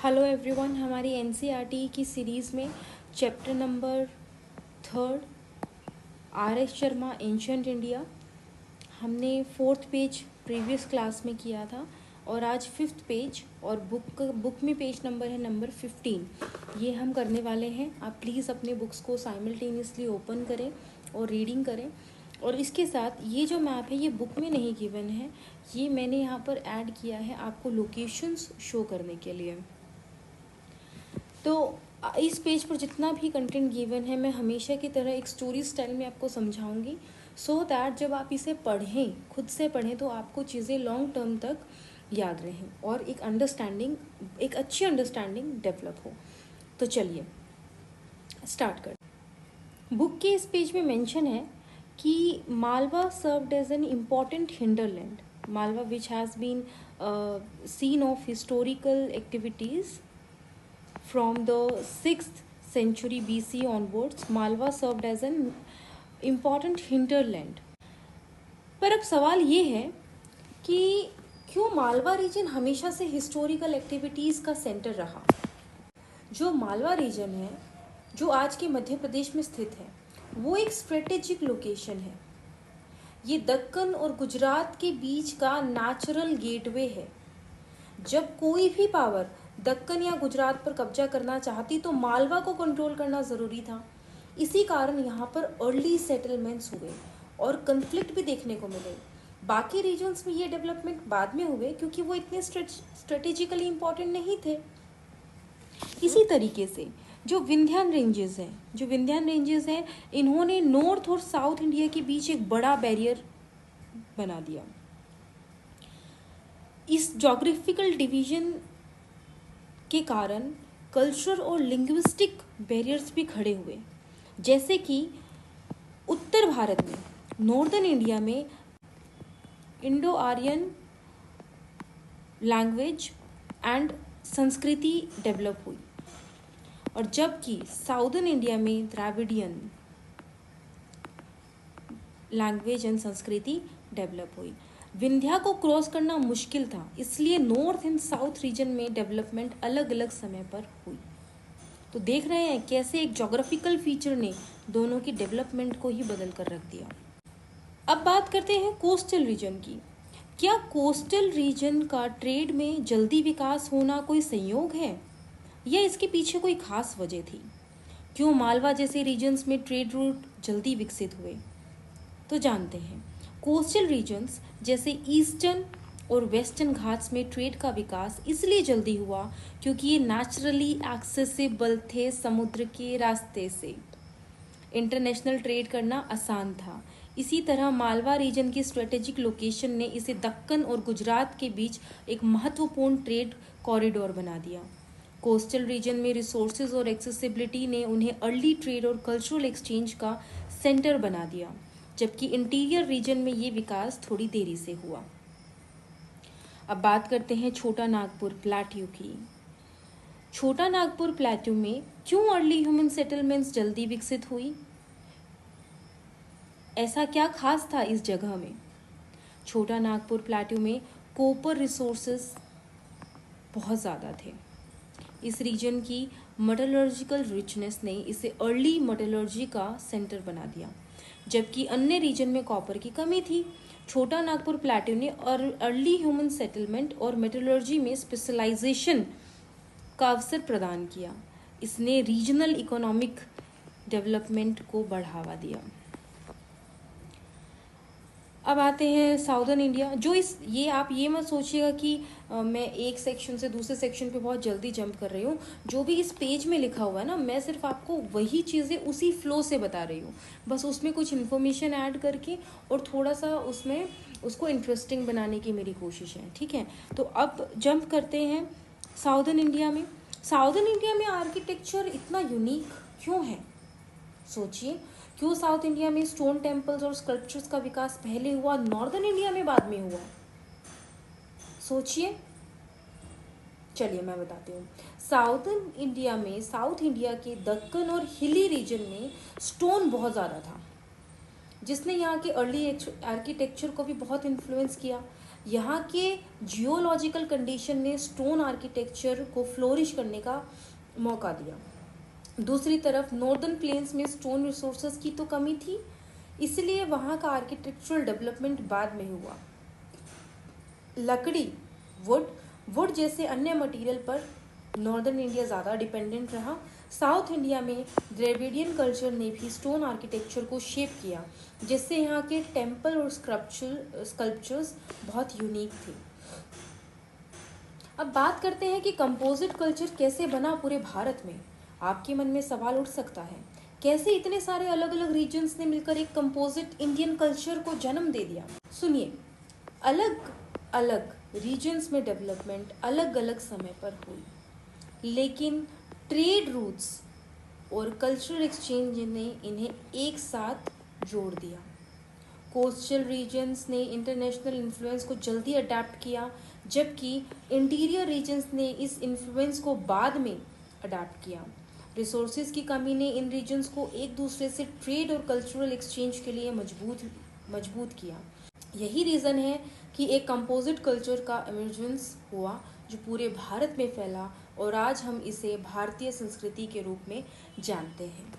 Hello everyone, हमारी NCERT की series में chapter number 3 RS. Sharma ancient India हमने 4th पेज प्रीवियस क्लास में किया था और आज 5th पेज और बुक में पेज नंबर है नंबर 15। ये हम करने वाले हैं। आप प्लीज़ अपने बुक्स को साइमल्टेनियसली ओपन करें और रीडिंग करें। और इसके साथ ये जो मैप है ये बुक में नहीं गिवन है, ये मैंने यहाँ पर ऐड किया है आपको लोकेशंस शो करने के लिए। तो इस पेज पर जितना भी कंटेंट गिवन है मैं हमेशा की तरह एक स्टोरी स्टाइल में आपको समझाऊंगी, सो दैट जब आप इसे पढ़ें, खुद से पढ़ें, तो आपको चीज़ें लॉन्ग टर्म तक याद रहें और एक अच्छी अंडरस्टैंडिंग डेवलप हो। तो चलिए स्टार्ट कर। बुक के इस पेज में मेंशन है कि Malwa served as an important hinterland, Malwa which has been seen of historical activities from the 6th century BC onwards. Malwa served as an important hinterland. पर अब सवाल ये है कि क्यों मालवा रीजन हमेशा से हिस्टोरिकल एक्टिविटीज़ का सेंटर रहा। जो मालवा रीजन है, जो आज के मध्य प्रदेश में स्थित है, वो एक स्ट्रेटेजिक लोकेशन है। ये दक्कन और गुजरात के बीच का नेचुरल गेटवे है। जब कोई भी पावर दक्कन या गुजरात पर कब्जा करना चाहती तो मालवा को कंट्रोल करना ज़रूरी था। इसी कारण यहाँ पर अर्ली सेटलमेंट्स हुए और कन्फ्लिक्ट भी देखने को मिले। बाकी रीजन्स में ये डेवलपमेंट बाद में हुए क्योंकि वो इतने स्ट्रेटेजिकली इम्पॉर्टेंट नहीं थे। इसी तरीके से जो विंध्यान रेंजेस हैं, इन्होंने नॉर्थ और साउथ इंडिया के बीच एक बड़ा बैरियर बना दिया। इस जोग्राफिकल डिवीजन के कारण कल्चरल और लिंग्विस्टिक बैरियर्स भी खड़े हुए, जैसे कि उत्तर भारत में, नॉर्दर्न इंडिया में इंडो आर्यन लैंग्वेज एंड संस्कृति डेवलप हुई और जबकि साउदर्न इंडिया में द्राविडियन लैंग्वेज एंड संस्कृति डेवलप हुई। विंध्या को क्रॉस करना मुश्किल था, इसलिए नॉर्थ एंड साउथ रीजन में डेवलपमेंट अलग अलग समय पर हुई। तो देख रहे हैं कैसे एक ज्योग्राफिकल फीचर ने दोनों की डेवलपमेंट को ही बदल कर रख दिया। अब बात करते हैं कोस्टल रीजन की। क्या कोस्टल रीजन का ट्रेड में जल्दी विकास होना कोई संयोग है या इसके पीछे कोई खास वजह थी? क्यों मालवा जैसे रीजन्स में ट्रेड रूट जल्दी विकसित हुए? तो जानते हैं। कोस्टल रीजन्स जैसे ईस्टर्न और वेस्टर्न घाट्स में ट्रेड का विकास इसलिए जल्दी हुआ क्योंकि ये नेचुरली एक्सेसिबल थे। समुद्र के रास्ते से इंटरनेशनल ट्रेड करना आसान था। इसी तरह मालवा रीजन की स्ट्रेटेजिक लोकेशन ने इसे दक्कन और गुजरात के बीच एक महत्वपूर्ण ट्रेड कॉरिडोर बना दिया। कोस्टल रीजन में रिसोर्सेज और एक्सेसिबिलिटी ने उन्हें अर्ली ट्रेड और कल्चरल एक्सचेंज का सेंटर बना दिया, जबकि इंटीरियर रीजन में ये विकास थोड़ी देरी से हुआ। अब बात करते हैं छोटा नागपुर प्लेट्यू की। छोटा नागपुर प्लेट्यू में क्यों अर्ली ह्यूमन सेटलमेंट्स जल्दी विकसित हुई? ऐसा क्या खास था इस जगह में? छोटा नागपुर प्लेट्यू में कॉपर रिसोर्सेस बहुत ज़्यादा थे। इस रीजन की मेटलर्जिकल रिचनेस ने इसे अर्ली मेटलर्जी का सेंटर बना दिया, जबकि अन्य रीजन में कॉपर की कमी थी। छोटा नागपुर प्लेट्यू ने अर्ली ह्यूमन सेटलमेंट और मेटलर्जी में स्पेशलाइजेशन का अवसर प्रदान किया। इसने रीजनल इकोनॉमिक डेवलपमेंट को बढ़ावा दिया। अब आते हैं साउदर्न इंडिया। ये आप ये मत सोचिएगा कि मैं एक सेक्शन से दूसरे सेक्शन पे बहुत जल्दी जंप कर रही हूँ। जो भी इस पेज में लिखा हुआ है ना, मैं सिर्फ आपको वही चीज़ें उसी फ्लो से बता रही हूँ, बस उसमें कुछ इन्फॉर्मेशन ऐड करके और थोड़ा सा उसमें उसको इंटरेस्टिंग बनाने की मेरी कोशिश है, ठीक है। तो अब जंप करते हैं साउदर्न इंडिया में। साउदर्न इंडिया में आर्किटेक्चर इतना यूनिक क्यों है? सोचिए, क्यों साउथ इंडिया में स्टोन टेम्पल्स और स्कल्पचर्स का विकास पहले हुआ, नॉर्दर्न इंडिया में बाद में हुआ? सोचिए। चलिए मैं बताती हूँ। साउथ इंडिया के दक्कन और हिली रीजन में स्टोन बहुत ज़्यादा था, जिसने यहाँ के अर्ली आर्किटेक्चर को भी बहुत इन्फ्लुएंस किया। यहाँ के जियोलॉजिकल कंडीशन ने स्टोन आर्किटेक्चर को फ्लोरिश करने का मौका दिया। दूसरी तरफ नॉर्दर्न प्लेन्स में स्टोन रिसोर्सेज की तो कमी थी, इसलिए वहाँ का आर्किटेक्चरल डेवलपमेंट बाद में हुआ। लकड़ी, वुड जैसे अन्य मटेरियल पर नॉर्दर्न इंडिया ज़्यादा डिपेंडेंट रहा। साउथ इंडिया में द्रविडियन कल्चर ने भी स्टोन आर्किटेक्चर को शेप किया, जिससे यहाँ के टेम्पल और स्कल्पचर्स बहुत यूनिक थे। अब बात करते हैं कि कंपोजिट कल्चर कैसे बना पूरे भारत में। आपके मन में सवाल उठ सकता है, कैसे इतने सारे अलग अलग रीजन्स ने मिलकर एक कंपोजिट इंडियन कल्चर को जन्म दे दिया। सुनिए, अलग अलग रीजन्स में डेवलपमेंट अलग अलग समय पर हुई, लेकिन ट्रेड रूट्स और कल्चरल एक्सचेंज ने इन्हें एक साथ जोड़ दिया। कोस्टल रीजन्स ने इंटरनेशनल इन्फ्लुएंस को जल्दी अडेप्ट किया, जबकि इंटीरियर रीजन्स ने इस इन्फ्लुएंस को बाद में अडेप्ट किया। रिसोर्सेज की कमी ने इन रीजन्स को एक दूसरे से ट्रेड और कल्चरल एक्सचेंज के लिए मजबूत किया। यही रीज़न है कि एक कंपोजिट कल्चर का इमर्जेंस हुआ जो पूरे भारत में फैला और आज हम इसे भारतीय संस्कृति के रूप में जानते हैं।